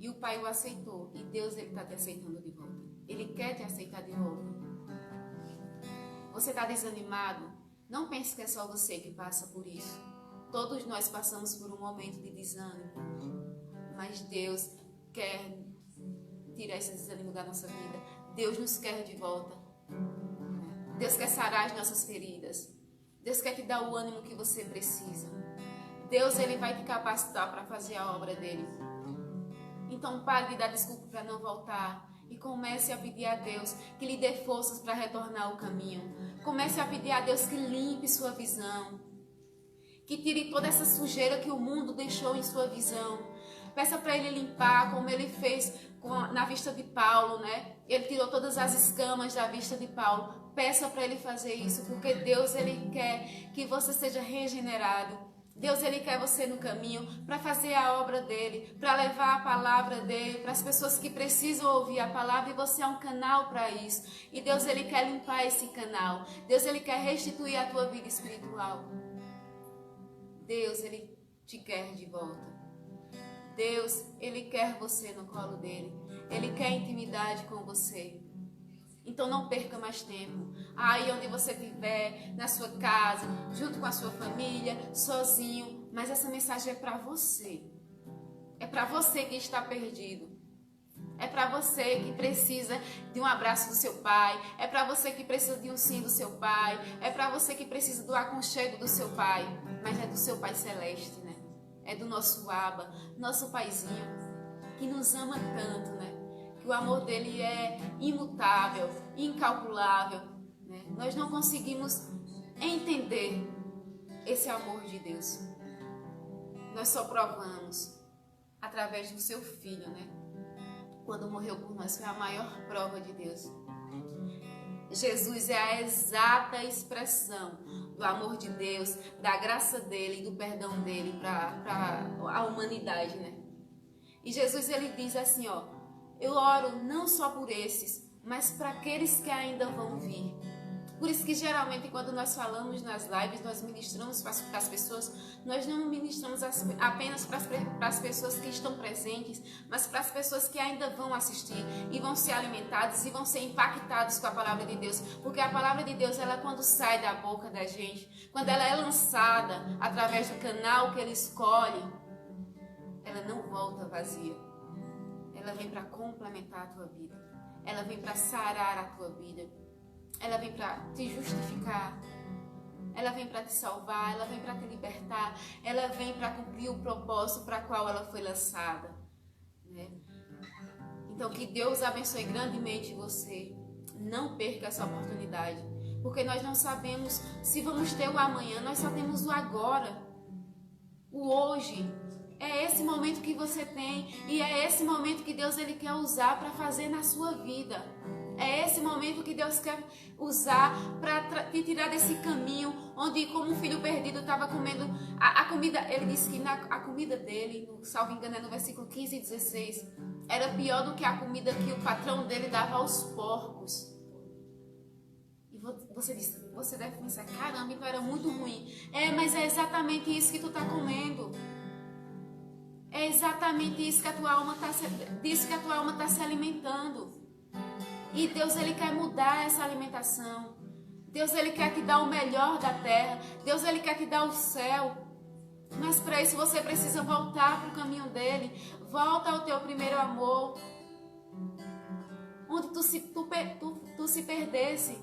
[SPEAKER 1] e o pai o aceitou, e Deus ele está te aceitando de volta, Ele quer te aceitar de volta. Você está desanimado? Não pense que é só você que passa por isso. Todos nós passamos por um momento de desânimo, mas Deus quer tirar esse desânimo da nossa vida. Deus nos quer de volta. Deus quer sarar as nossas feridas. Deus quer te dar o ânimo que você precisa. Deus ele vai te capacitar para fazer a obra dele. Então pare de dar desculpa para não voltar e comece a pedir a Deus que lhe dê forças para retornar ao caminho. Comece a pedir a Deus que limpe sua visão, que tire toda essa sujeira que o mundo deixou em sua visão. Peça para Ele limpar como Ele fez na vista de Paulo, né? Ele tirou todas as escamas da vista de Paulo. Peça para ele fazer isso, porque Deus, ele quer que você seja regenerado. Deus, ele quer você no caminho para fazer a obra dele, para levar a palavra dele para as pessoas que precisam ouvir a palavra, e você é um canal para isso. E Deus, ele quer limpar esse canal. Deus, ele quer restituir a tua vida espiritual. Deus, ele te quer de volta. Deus, ele quer você no colo dele. Ele quer intimidade com você. Então não perca mais tempo. Aí onde você estiver, na sua casa, junto com a sua família, sozinho. Mas essa mensagem é para você. É para você que está perdido. É para você que precisa de um abraço do seu pai. É para você que precisa de um sim do seu pai. É para você que precisa do aconchego do seu pai. Mas é do seu Pai Celeste, né? É do nosso Abba, nosso paizinho, que nos ama tanto, né? Que o amor dele é imutável, incalculável, né? Nós não conseguimos entender esse amor de Deus. Nós só provamos através do seu Filho, né? Quando morreu por nós, foi a maior prova de Deus. Jesus é a exata expressão do amor de Deus, da graça dele e do perdão dele para a humanidade, né? E Jesus, ele diz assim, ó: eu oro não só por esses, mas para aqueles que ainda vão vir. Por isso que geralmente quando nós falamos nas lives, nós ministramos para as pessoas, nós não ministramos apenas para as pessoas que estão presentes, mas para as pessoas que ainda vão assistir e vão ser alimentadas e vão ser impactados com a palavra de Deus. Porque a palavra de Deus, ela quando sai da boca da gente, quando ela é lançada através do canal que ele escolhe, ela não volta vazia. Ela vem para complementar a tua vida. Ela vem para sarar a tua vida. Ela vem para te justificar. Ela vem para te salvar. Ela vem para te libertar. Ela vem para cumprir o propósito para qual ela foi lançada, né? Então, que Deus abençoe grandemente você. Não perca essa oportunidade. Porque nós não sabemos se vamos ter o amanhã. Nós só temos o agora. O hoje. É esse momento que você tem. E é esse momento que Deus, ele quer usar para fazer na sua vida. É esse momento que Deus quer usar para te tirar desse caminho onde, como um filho perdido, estava comendo a comida. Ele disse que a comida dele, salvo engano, é no versículo 15 e 16, era pior do que a comida que o patrão dele dava aos porcos. E você deve pensar: caramba, então era muito ruim. Mas é exatamente isso que tu está comendo. É exatamente isso que a tua alma está se alimentando. E Deus, ele quer mudar essa alimentação. Deus, ele quer te dar o melhor da terra. Deus, ele quer te dar o céu. Mas para isso você precisa voltar para o caminho dele. Volta ao teu primeiro amor. Onde tu se perdesse.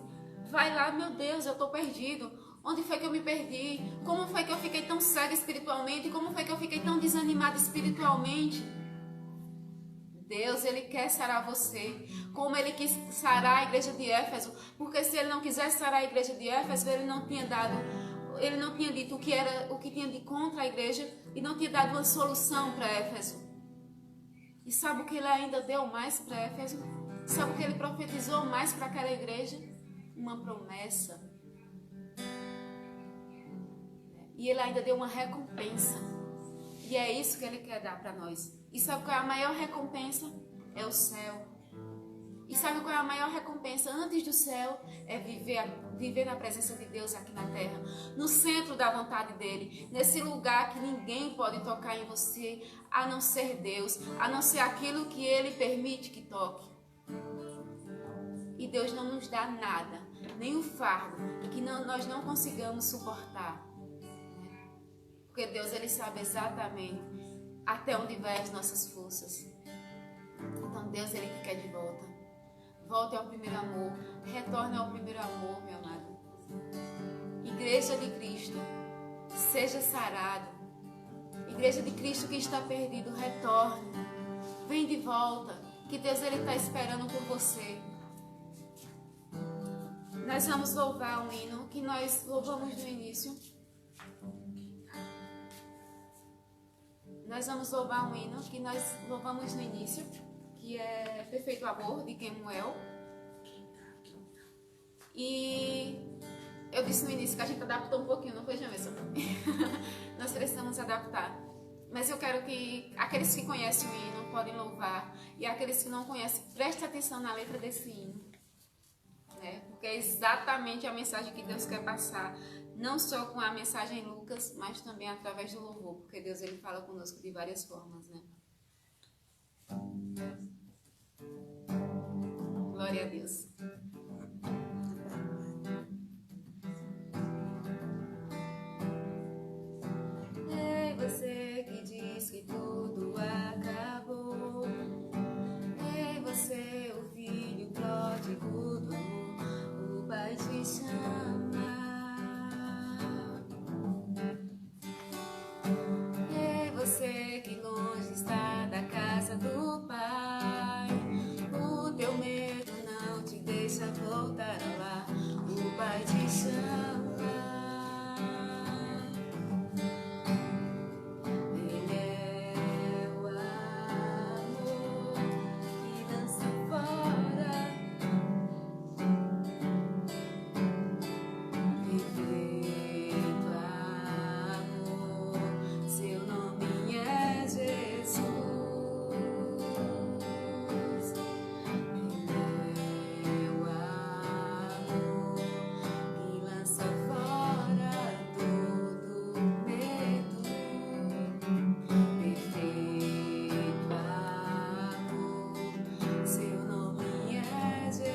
[SPEAKER 1] Vai lá: meu Deus, eu estou perdido. Onde foi que eu me perdi? Como foi que eu fiquei tão cega espiritualmente? Como foi que eu fiquei tão desanimada espiritualmente? Deus, ele quer sarar você, como ele quis sarar a igreja de Éfeso, porque se ele não quisesse sarar a igreja de Éfeso, ele não tinha dito o que tinha de contra a igreja e não tinha dado uma solução para Éfeso. E sabe o que ele ainda deu mais para Éfeso? Sabe o que ele profetizou mais para aquela igreja? Uma promessa. E ele ainda deu uma recompensa. E é isso que ele quer dar para nós. E sabe qual é a maior recompensa? É o céu. E sabe qual é a maior recompensa antes do céu? É viver na presença de Deus aqui na terra. No centro da vontade dele. Nesse lugar que ninguém pode tocar em você, a não ser Deus. A não ser aquilo que ele permite que toque. E Deus não nos dá nada. Nem o fardo que nós não consigamos suportar. Porque Deus, ele sabe exatamente até onde vai as nossas forças. Então Deus, ele te quer de volta. Volte ao primeiro amor. Retorne ao primeiro amor, meu amado. Igreja de Cristo, seja sarado. Igreja de Cristo que está perdido, retorne. Vem de volta, que Deus, ele está esperando por você. Nós vamos louvar um hino que nós louvamos no início. Nós vamos louvar um hino que nós louvamos no início, que que é Perfeito Amor, de Kemuel. E eu disse no início que a gente adaptou um pouquinho, não foi, Jamerson? Nós precisamos adaptar. Mas eu quero que aqueles que conhecem o hino podem louvar. E aqueles que não conhecem, prestem atenção na letra desse hino. Né? Porque é exatamente a mensagem que Deus quer passar. Não só com a mensagem em Lucas, mas também através do louvor. Porque Deus ele fala conosco de várias formas, né? Glória a Deus. Ei, você que diz que tudo acabou. Ei, você, o filho pródigo do amor, o Pai te chama. Ei, você que longe está da casa do Pai, o teu medo não te deixa voltar lá, o Pai te chama. Ele é o amor que lança fora perfeito amor, seu nome é Jesus. Ele é o amor que lança fora todo medo. Perfeito amor, seu nome é Jesus.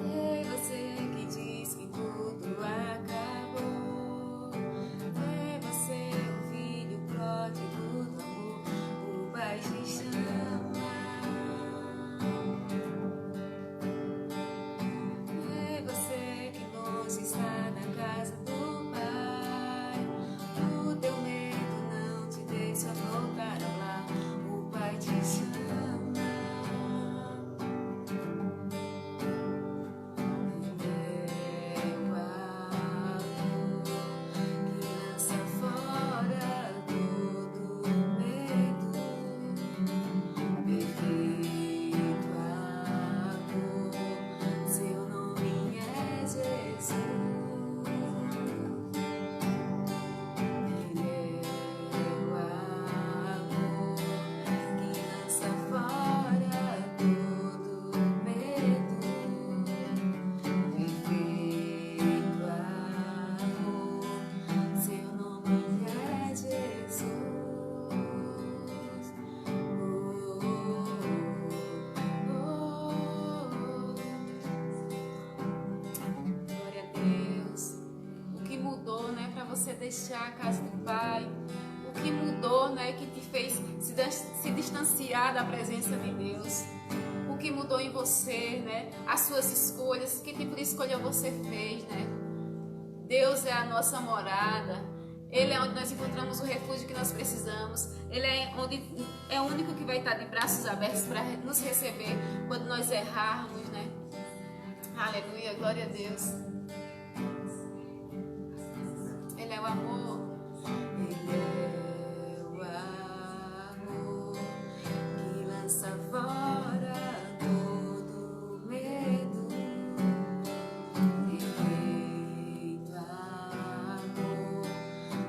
[SPEAKER 1] Ei, você que diz que tudo acabou. Ei, você, o filho pródigo do amor, o Pai te chama. Ei, você que longe está na casa do Pai, o teu medo não te deixa voltar lá, o Pai te chama. Ele é o amor que lança fora todo medo. Perfeito amor, seu nome é Jesus. Ele é o amor que lança fora todo medo. Perfeito amor, seu nome é Jesus. Glória a Deus. O que mudou, né, para você deixar a casa do Pai? O que mudou, né, que te fez se distanciar da presença de Deus? O que mudou em você, né? As suas escolhas, que tipo de escolha você fez, né? Deus é a nossa morada. Ele é onde nós encontramos o refúgio que nós precisamos. Ele é o único que vai estar de braços abertos para nos receber quando nós errarmos, né? Aleluia, glória a Deus. Ele é o amor. Ele é o amor que lança fora todo medo. Perfeito amor,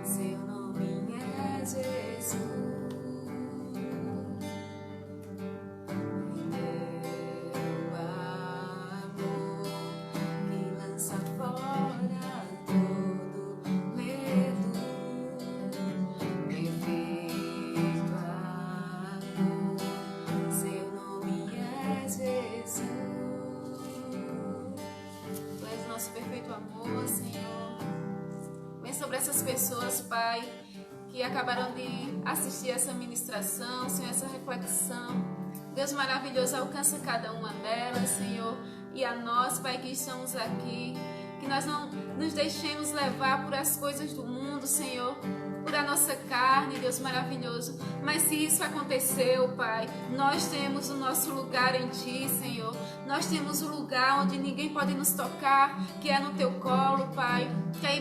[SPEAKER 1] seu nome é Jesus. Ele é o amor que lança fora todo medo. Perfeito amor, seu nome é Jesus. Tu és o nosso perfeito amor, Senhor. Vem sobre essas pessoas, Pai, que acabaram de assistir essa ministração, Senhor, essa reflexão. Deus maravilhoso, alcança cada uma delas, Senhor, e a nós, Pai, que estamos aqui que nós não nos deixemos levar por as coisas do mundo, Senhor, por a nossa carne, Deus maravilhoso. Mas se isso aconteceu, Pai, nós temos o nosso lugar em Ti, Senhor. Nós temos o lugar onde ninguém pode nos tocar, que é no Teu colo, Pai, que é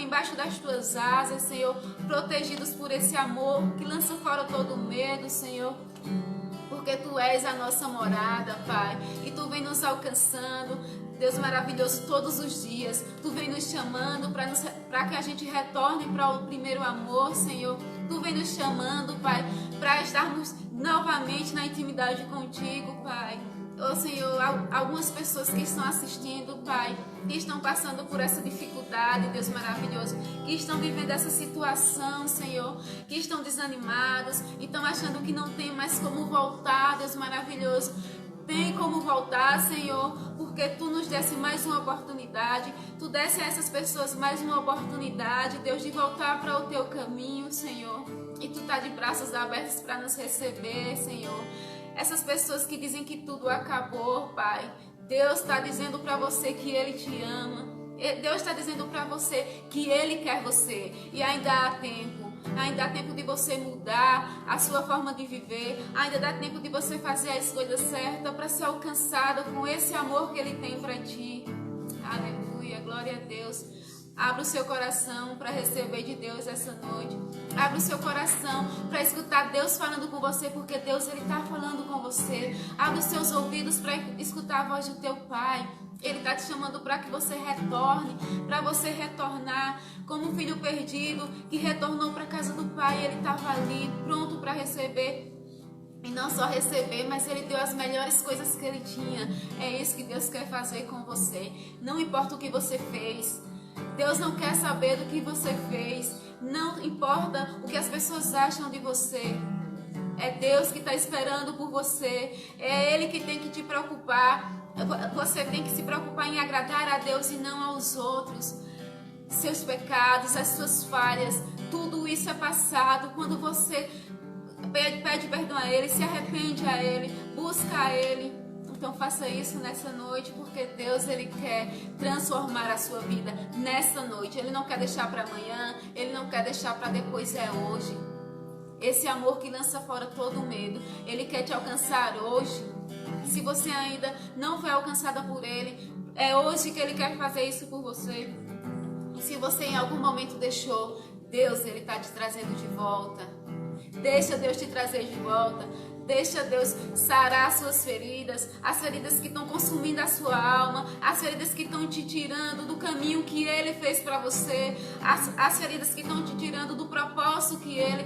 [SPEAKER 1] embaixo das Tuas asas, Senhor, protegidos por esse amor que lança fora todo medo, Senhor. Porque Tu és a nossa morada, Pai, e Tu vem nos alcançando, Deus maravilhoso, todos os dias. Tu vem nos chamando para que a gente retorne para o primeiro amor, Senhor. Tu vem nos chamando, Pai, para estarmos novamente na intimidade contigo, Pai. Oh, Senhor, algumas pessoas que estão assistindo, Pai, que estão passando por essa dificuldade, Deus maravilhoso, que estão vivendo essa situação, Senhor, que estão desanimados e estão achando que não tem mais como voltar, Deus maravilhoso. Tem como voltar, Senhor, porque Tu nos desse mais uma oportunidade. Tu desse a essas pessoas mais uma oportunidade, Deus, de voltar para o Teu caminho, Senhor. E Tu tá de braços abertos para nos receber, Senhor. Essas pessoas que dizem que tudo acabou, Pai, Deus está dizendo para você que Ele te ama. Deus está dizendo para você que Ele quer você. E ainda há tempo. Ainda há tempo de você mudar a sua forma de viver. Ainda dá tempo de você fazer a escolha certa para ser alcançado com esse amor que Ele tem para ti. Aleluia, glória a Deus. Abra o seu coração para receber de Deus essa noite. Abra o seu coração para escutar Deus falando com você, porque Deus Ele está falando com você. Abra os seus ouvidos para escutar a voz do teu Pai. Ele está te chamando para que você retorne, para você retornar como um filho perdido que retornou para a casa do Pai. Ele estava ali, pronto para receber. E não só receber, mas Ele deu as melhores coisas que Ele tinha. É isso que Deus quer fazer com você. Não importa o que você fez. Deus não quer saber do que você fez. Não importa o que as pessoas acham de você. É Deus que está esperando por você. É Ele que tem que te preocupar. Você tem que se preocupar em agradar a Deus e não aos outros. Seus pecados, as suas falhas, tudo isso é passado. Quando você pede perdão a Ele, se arrepende a Ele, busca a Ele. Então faça isso nessa noite, porque Deus Ele quer transformar a sua vida nessa noite. Ele não quer deixar para amanhã, Ele não quer deixar para depois, é hoje. Esse amor que lança fora todo medo, Ele quer te alcançar hoje. Se você ainda não foi alcançada por Ele, é hoje que Ele quer fazer isso por você. E se você em algum momento deixou, Deus Ele está te trazendo de volta. Deixa Deus te trazer de volta. Deixa Deus sarar as suas feridas, as feridas que estão consumindo a sua alma, as feridas que estão te tirando do caminho que Ele fez para você, as feridas que estão te tirando do propósito que Ele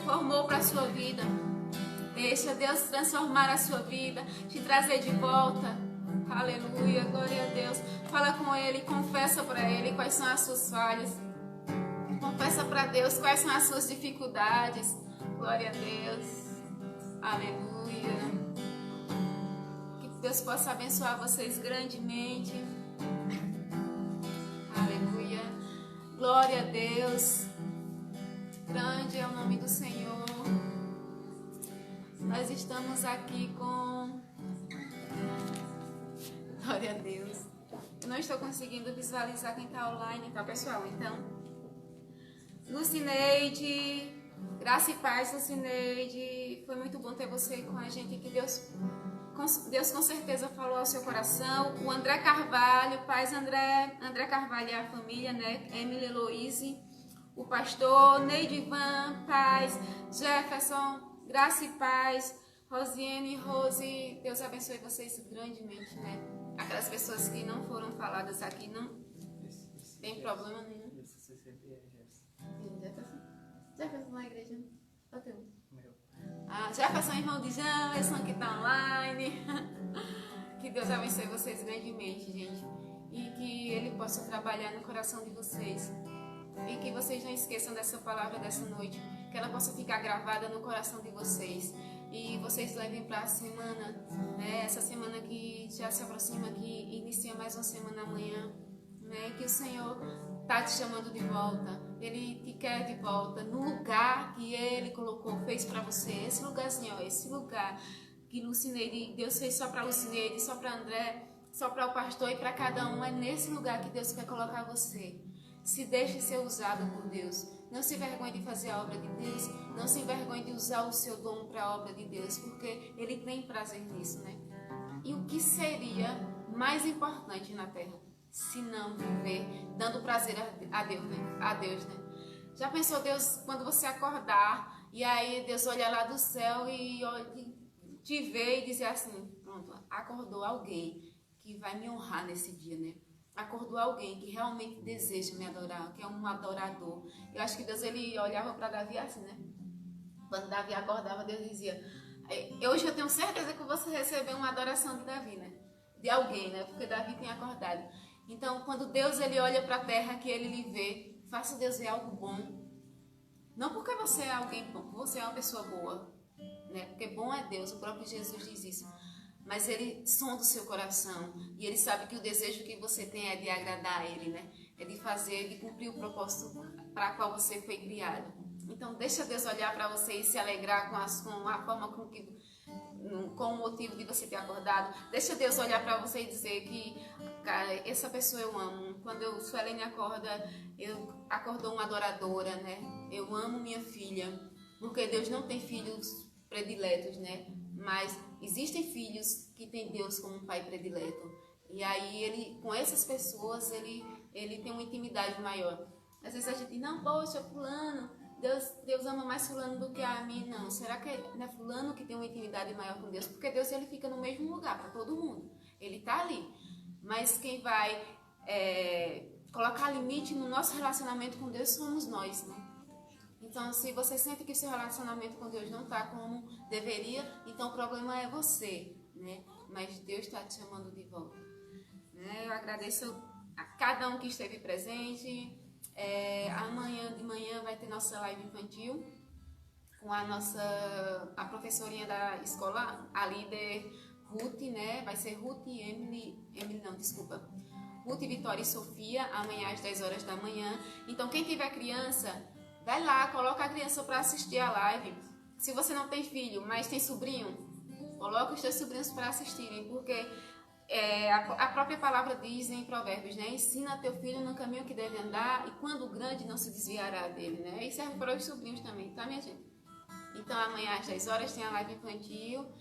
[SPEAKER 1] formou para a sua vida. Deixa Deus transformar a sua vida, te trazer de volta. Aleluia, glória a Deus. Fala com Ele, confessa para Ele quais são as suas falhas. Confessa para Deus quais são as suas dificuldades. Glória a Deus. Aleluia. Que Deus possa abençoar vocês grandemente. Aleluia. Glória a Deus. Grande é o nome do Senhor. Nós estamos aqui com... Glória a Deus. Eu não estou conseguindo visualizar quem está online, tá, pessoal? Então, Lucineide, graça e paz, Lucineide. Foi muito bom ter você com a gente aqui. Deus com certeza falou ao seu coração. O André Carvalho, paz André Carvalho e a família, né? Emily Eloise, o pastor Neidivan, paz, Jefferson, graça e paz, Rosiane e Rose. Deus abençoe vocês grandemente, né? Aquelas pessoas que não foram faladas aqui, não tem problema nenhum. Jefferson na igreja? Ou teu? Jefferson, irmão de Jefferson, que está online. Que Deus abençoe vocês grandemente, gente. E que Ele possa trabalhar no coração de vocês. E que vocês não esqueçam dessa palavra dessa noite. Que ela possa ficar gravada no coração de vocês. E vocês levem para a semana, né? Essa semana que já se aproxima, que inicia mais uma semana amanhã, né? Que o Senhor está te chamando de volta. Ele te quer de volta no lugar que Ele colocou, fez para você. Esse lugarzinho, ó, esse lugar que Lucineide, Deus fez só para Lucineide, só para André. só para o pastor e para cada um. É nesse lugar que Deus quer colocar você. Se deixe ser usado por Deus. Não se envergonhe de fazer a obra de Deus. Não se envergonhe de usar o seu dom para a obra de Deus, porque Ele tem prazer nisso, né? E o que seria mais importante na terra, se não viver dando prazer a Deus, né? A Deus, né? Já pensou Deus, quando você acordar, e aí Deus olhar lá do céu e te ver e dizer assim, pronto, acordou alguém que vai me honrar nesse dia, né? Acordou alguém que realmente deseja me adorar, que é um adorador. Eu acho que Deus, ele olhava para Davi assim, né? Quando Davi acordava, Deus dizia, hoje eu tenho certeza que você recebeu uma adoração de Davi, né? De alguém, né? Porque Davi tem acordado. Então, quando Deus, ele olha para a terra, que ele lhe vê, faça Deus ver algo bom. Não porque você é alguém bom, porque você é uma pessoa boa, né? Porque bom é Deus, o próprio Jesus diz isso. Mas ele sonda o seu coração e ele sabe que o desejo que você tem é de agradar a ele, né? É de fazer, de cumprir o propósito para qual você foi criado. Então deixa Deus olhar para você e se alegrar com a forma com o motivo de você ter acordado. Deixa Deus olhar para você e dizer que, cara, essa pessoa eu amo. Quando a Suelene acorda, acordou uma adoradora, né? Eu amo minha filha, porque Deus não tem filhos prediletos, né? Mas existem filhos que têm Deus como um pai predileto. E aí, ele, com essas pessoas, ele tem uma intimidade maior. Às vezes a gente diz, não, poxa, fulano, Deus ama mais fulano do que a mim. Não, será que não é fulano que tem uma intimidade maior com Deus? Porque Deus, ele fica no mesmo lugar para todo mundo. Ele está ali. Mas quem vai colocar limite no nosso relacionamento com Deus somos nós, né? Então, se você sente que seu relacionamento com Deus não está como deveria, então o problema é você, né? Mas Deus está te chamando de volta. Eu agradeço a cada um que esteve presente. Amanhã de manhã vai ter nossa live infantil com a professorinha da escola, a líder Ruth, né? Vai ser Ruth e Ruth, Vitória e Sofia, amanhã às 10 horas da manhã. Então, quem tiver criança, vai lá, coloca a criança para assistir a live. Se você não tem filho, mas tem sobrinho, coloca os teus sobrinhos para assistirem, porque a própria palavra diz em Provérbios, né? Ensina teu filho no caminho que deve andar e quando grande não se desviará dele, né? E serve para os sobrinhos também, tá, minha gente? Então, amanhã às 10 horas tem a live infantil,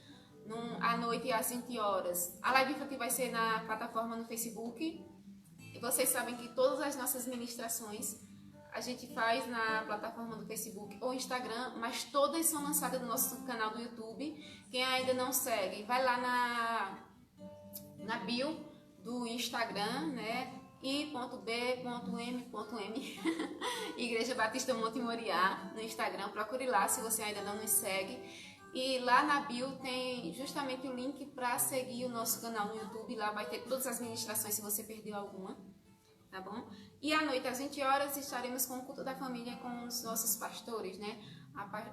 [SPEAKER 1] à noite às 20 horas. A live infantil vai ser na plataforma no Facebook. E vocês sabem que todas as nossas ministrações a gente faz na plataforma do Facebook ou Instagram, mas todas são lançadas no nosso canal do YouTube. Quem ainda não segue, vai lá na bio do Instagram, né? i.b.m.m Igreja Batista Monte Moriá no Instagram. Procure lá se você ainda não nos segue. E lá na bio tem justamente o link para seguir o nosso canal no YouTube. Lá vai ter todas as ministrações se você perdeu alguma, tá bom? E à noite às 20 horas estaremos com o culto da família com os nossos pastores, né?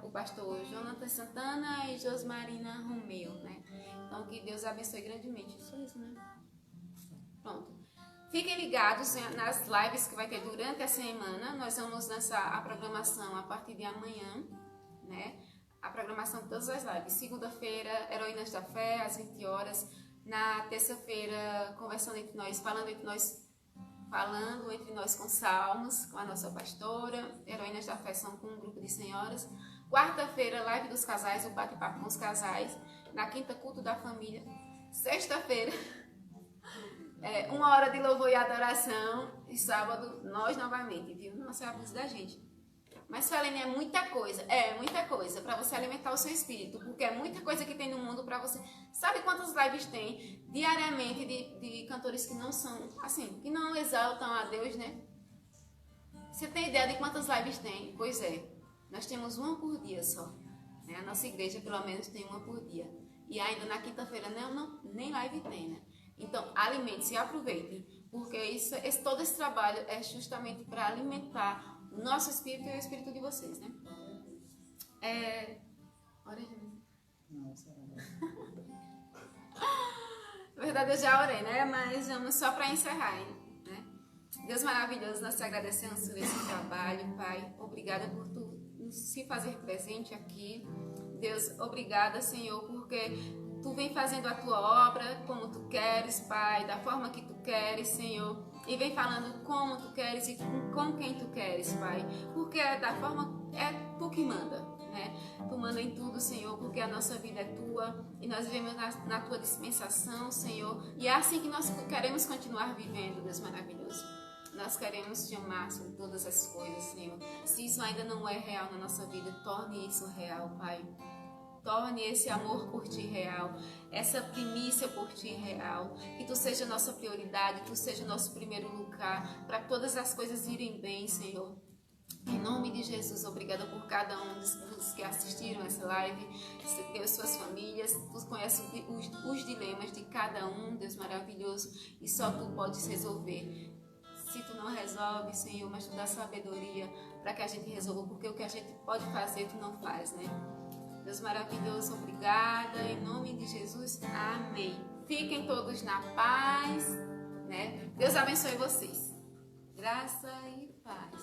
[SPEAKER 1] O pastor Jonathan Santana e Josmarina Romeu, né? Então que Deus abençoe grandemente. Só isso, né? Pronto. Fiquem ligados nas lives que vai ter durante a semana. Nós vamos lançar a programação a partir de amanhã, né? A programação de todas as lives. Segunda-feira, Heroínas da Fé, às 20 horas. Na terça-feira, conversando entre nós, falando entre nós com salmos, com a nossa pastora. Heroínas da Fé são com um grupo de senhoras. Quarta-feira, live dos casais, o bate-papo com os casais. Na quinta, culto da família. Sexta-feira, 1 hora de louvor e adoração. E sábado, nós novamente, viu? Não se abuse da gente. Mas, Suelene, é muita coisa para você alimentar o seu espírito, porque é muita coisa que tem no mundo para você. Sabe quantas lives tem diariamente de cantores que não são, assim, que não exaltam a Deus, né? Você tem ideia de quantas lives tem? Pois é, nós temos uma por dia só, né? A nossa igreja, pelo menos, tem uma por dia. E ainda na quinta-feira nem live tem, né? Então, alimente-se e aproveitem, porque todo esse trabalho é justamente para alimentar o nosso espírito e o espírito de vocês, né?
[SPEAKER 2] Não, será.
[SPEAKER 1] Na verdade, eu já orei, né? Mas vamos só para encerrar, né? Deus maravilhoso, nós te agradecemos por esse trabalho, Pai. Obrigada por tu se fazer presente aqui. Deus, obrigada, Senhor, porque Tu vem fazendo a tua obra como tu queres, Pai, da forma que tu queres, Senhor. E vem falando como tu queres e com quem tu queres, Pai. Porque da forma é tu que manda, né? Tu manda em tudo, Senhor, porque a nossa vida é tua e nós vivemos na tua dispensação, Senhor. E é assim que nós queremos continuar vivendo, Deus maravilhoso. Nós queremos te amar sobre todas as coisas, Senhor. Se isso ainda não é real na nossa vida, torne isso real, Pai. Torne esse amor por ti real, essa primícia por ti real, que tu seja nossa prioridade, tu seja nosso primeiro lugar, para todas as coisas irem bem, Senhor. Em nome de Jesus, obrigada por cada um dos que assistiram essa live, Deus, suas famílias, tu conheces os dilemas de cada um, Deus maravilhoso, e só tu podes resolver. Se tu não resolve, Senhor, mas tu dá sabedoria para que a gente resolva, porque o que a gente pode fazer, tu não faz, né? Deus maravilhoso, obrigada, em nome de Jesus, amém. Fiquem todos na paz, né? Deus abençoe vocês. Graça e paz.